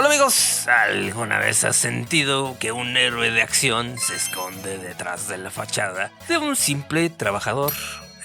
Hola amigos, ¿alguna vez has sentido que un héroe de acción se esconde detrás de la fachada de un simple trabajador?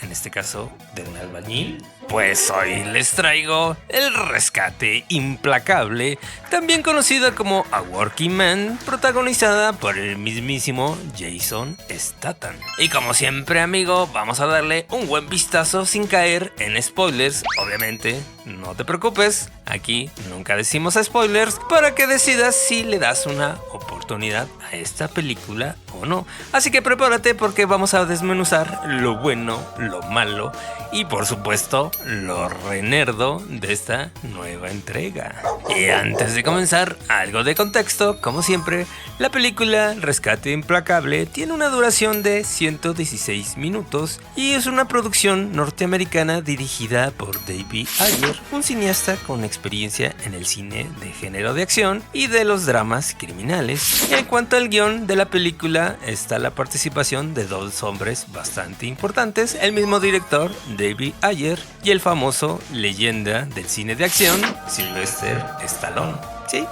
En este caso, de un albañil. Pues hoy les traigo El Rescate Implacable, también conocida como A Working Man, protagonizada por el mismísimo Jason Statham. Y como siempre, amigo, vamos a darle un buen vistazo sin caer en spoilers. Obviamente, no te preocupes, aquí nunca decimos spoilers para que decidas si le das una oportunidad a esta película o no. Así que prepárate porque vamos a desmenuzar lo bueno, lo malo y por supuesto lo renerdo de esta nueva entrega. Y antes de comenzar, algo de contexto. Como siempre, la película Rescate Implacable tiene una duración de 116 minutos y es una producción norteamericana dirigida por David Ayer, un cineasta con experiencia en el cine de género de acción y de los dramas criminales. En cuanto al guión de la película, está la participación de dos hombres bastante importantes, el mismo director David Ayer y el famoso leyenda del cine de acción Sylvester Stallone. Sí,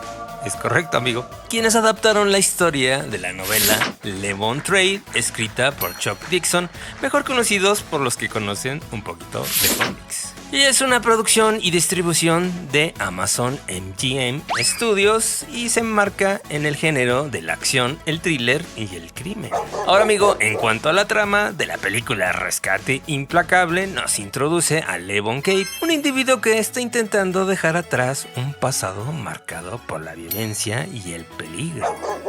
es correcto, amigo. Quienes adaptaron la historia de la novela Levon Trade, escrita por Chuck Dixon, mejor conocidos por los que conocen un poquito de cómics. Y es una producción y distribución de Amazon MGM Studios y se enmarca en el género de la acción, el thriller y el crimen. Ahora, amigo, en cuanto a la trama de la película Rescate Implacable, nos introduce a Levon Cape, un individuo que está intentando dejar atrás un pasado marcado por la violencia y el peligro,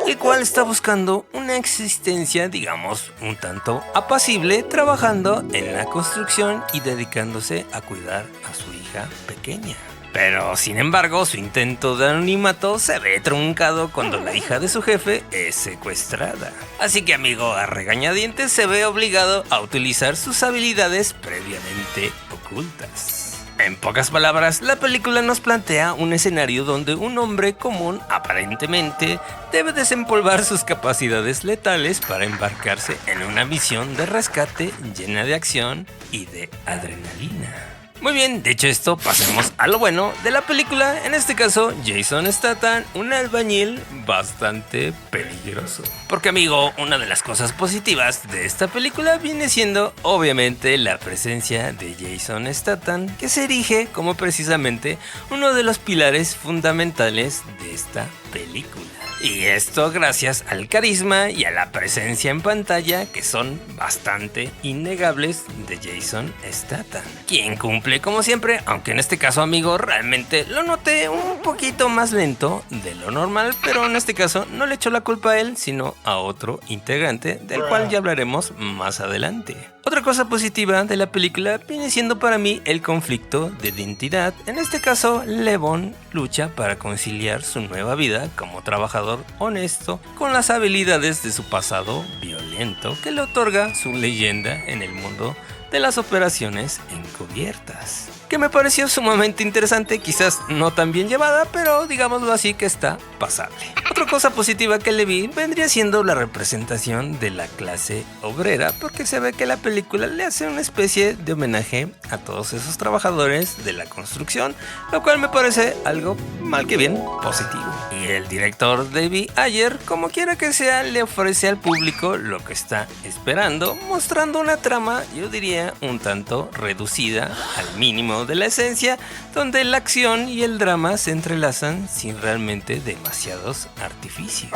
el cual está buscando una existencia, digamos, un tanto apacible, trabajando en la construcción y dedicándose a cuidar a su hija pequeña. Pero sin embargo, su intento de anonimato se ve truncado cuando la hija de su jefe es secuestrada. Así que, amigo, a regañadientes se ve obligado a utilizar sus habilidades previamente ocultas. En pocas palabras, la película nos plantea un escenario donde un hombre común aparentemente debe desempolvar sus capacidades letales para embarcarse en una misión de rescate llena de acción y de adrenalina. Muy bien, dicho esto, pasemos a lo bueno de la película, en este caso Jason Statham, un albañil bastante peligroso. Porque, amigo, una de las cosas positivas de esta película viene siendo obviamente la presencia de Jason Statham, que se erige como precisamente uno de los pilares fundamentales de esta película. Y esto gracias al carisma y a la presencia en pantalla que son bastante innegables de Jason Statham, quien cumple como siempre, aunque en este caso, amigo, realmente lo noté un poquito más lento de lo normal, pero en este caso no le echo la culpa a él, sino a otro integrante, del cual ya hablaremos más adelante. Otra cosa positiva de la película viene siendo para mí el conflicto de identidad. En este caso, Levon lucha para conciliar su nueva vida como trabajador honesto con las habilidades de su pasado violento que le otorga su leyenda en el mundo de las operaciones encubiertas, que me pareció sumamente interesante, quizás no tan bien llevada, pero digámoslo así que está pasable. Otra cosa positiva que le vi vendría siendo la representación de la clase obrera, porque se ve que la película le hace una especie de homenaje a todos esos trabajadores de la construcción, lo cual me parece algo mal que bien positivo. Y el director David Ayer, como quiera que sea, le ofrece al público lo que está esperando, mostrando una trama, yo diría, un tanto reducida al mínimo de la esencia, donde la acción y el drama se entrelazan sin realmente demasiados artificios.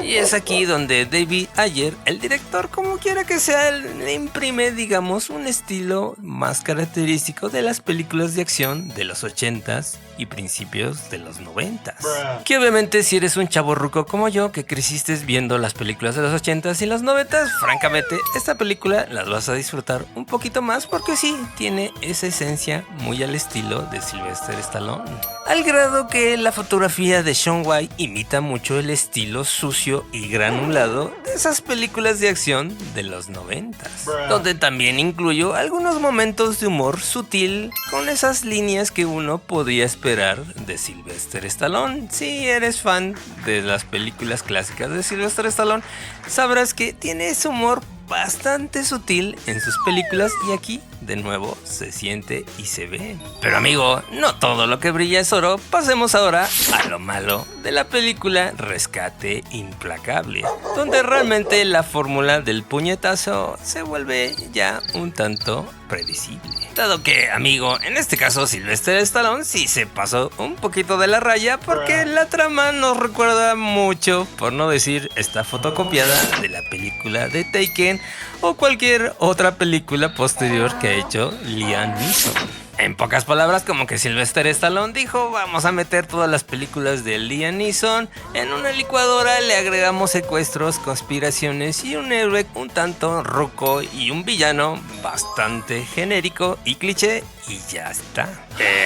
Y es aquí donde David Ayer, el director, como quiera que sea, le imprime, digamos, un estilo más característico de las películas de acción de los 80s y principios de los 90s. Que obviamente, si eres un chavorruco como yo, que creciste viendo las películas de los 80s y los 90s, francamente, esta película las vas a disfrutar un poquito más porque sí, tiene esa esencia muy al estilo de Sylvester Stallone. Al grado que la fotografía de Shaun White imita mucho el estilo sucio y granulado de esas películas de acción de los 90s, donde también incluyo algunos momentos de humor sutil con esas líneas que uno podría esperar de Sylvester Stallone. Si eres fan de las películas clásicas de Sylvester Stallone, sabrás que tiene ese humor bastante sutil en sus películas y aquí de nuevo se siente y se ve. Pero amigo, no todo lo que brilla es oro. Pasemos ahora a lo malo de la película Rescate Implacable, donde realmente la fórmula del puñetazo se vuelve ya un tanto predecible. Dado que, amigo, en este caso Sylvester Stallone sí se pasó un poquito de la raya porque la trama nos recuerda mucho, por no decir está fotocopiada de la película de Taken o cualquier otra película posterior que ha hecho Liam Neeson. En pocas palabras, como que Sylvester Stallone dijo, vamos a meter todas las películas de Liam Neeson en una licuadora, le agregamos secuestros, conspiraciones y un héroe un tanto ruco y un villano bastante genérico y cliché y ya está.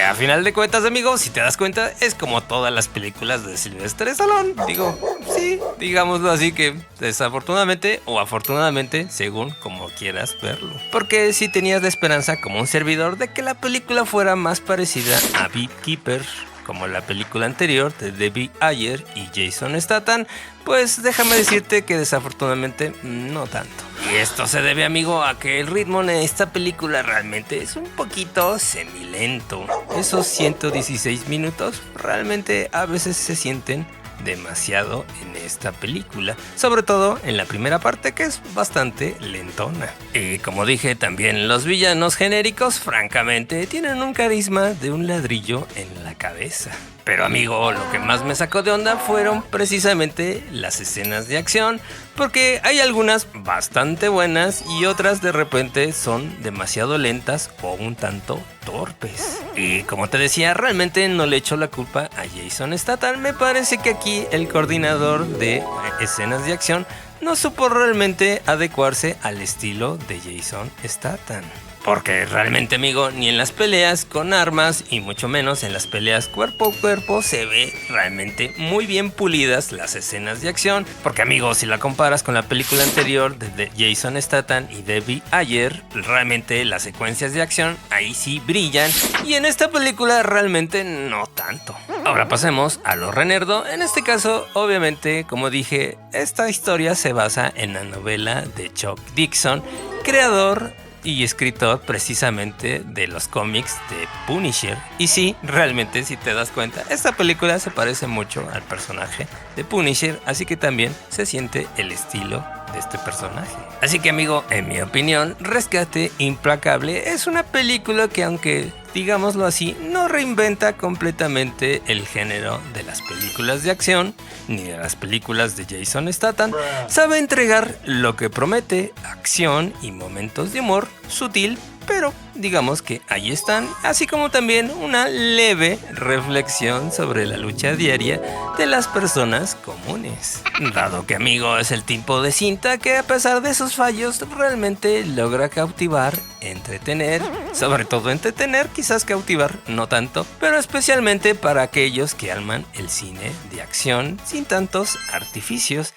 A final de cuentas, amigos, si te das cuenta, es como todas las películas de Sylvester Stallone. Digo, sí, digámoslo así, que desafortunadamente o afortunadamente, según como quieras verlo. Porque si tenías la esperanza como un servidor de que la película fuera más parecida a Beekeeper, como la película anterior de Debbie Ayer y Jason Statham, pues déjame decirte que desafortunadamente no tanto. Y esto se debe, amigo, a que el ritmo en esta película realmente es un poquito semilento. Esos 116 minutos realmente a veces se sienten demasiado en esta película, sobre todo en la primera parte, que es bastante lentona. Y como dije, también los villanos genéricos francamente tienen un carisma de un ladrillo en la cabeza. Pero amigo, lo que más me sacó de onda fueron precisamente las escenas de acción, porque hay algunas bastante buenas y otras de repente son demasiado lentas o un tanto torpes. Y como te decía, realmente no le echo la culpa a Jason Statham. Me parece que aquí el coordinador de escenas de acción no supo realmente adecuarse al estilo de Jason Statham. Porque realmente, amigo, ni en las peleas con armas y mucho menos en las peleas cuerpo a cuerpo se ve realmente muy bien pulidas las escenas de acción. Porque, amigo, si la comparas con la película anterior de Jason Statham y Debbie Ayer, realmente las secuencias de acción ahí sí brillan y en esta película realmente no tanto. Ahora pasemos a lo renerdo. En este caso, obviamente, como dije, esta historia se basa en la novela de Chuck Dixon, creador y escritor precisamente de los cómics de Punisher. Y sí, realmente si te das cuenta, esta película se parece mucho al personaje de Punisher, así que también se siente el estilo de este personaje. Así que, amigo, en mi opinión, Rescate Implacable es una película que, aunque digámoslo así, no reinventa completamente el género de las películas de acción ni de las películas de Jason Statham, sabe entregar lo que promete: acción y momentos de humor sutil, pero digamos que ahí están, así como también una leve reflexión sobre la lucha diaria de las personas comunes. Dado que, amigo, es el tipo de cinta que, a pesar de sus fallos, realmente logra cautivar, entretener, sobre todo entretener, quizás cautivar no tanto, pero especialmente para aquellos que aman el cine de acción sin tantos artificios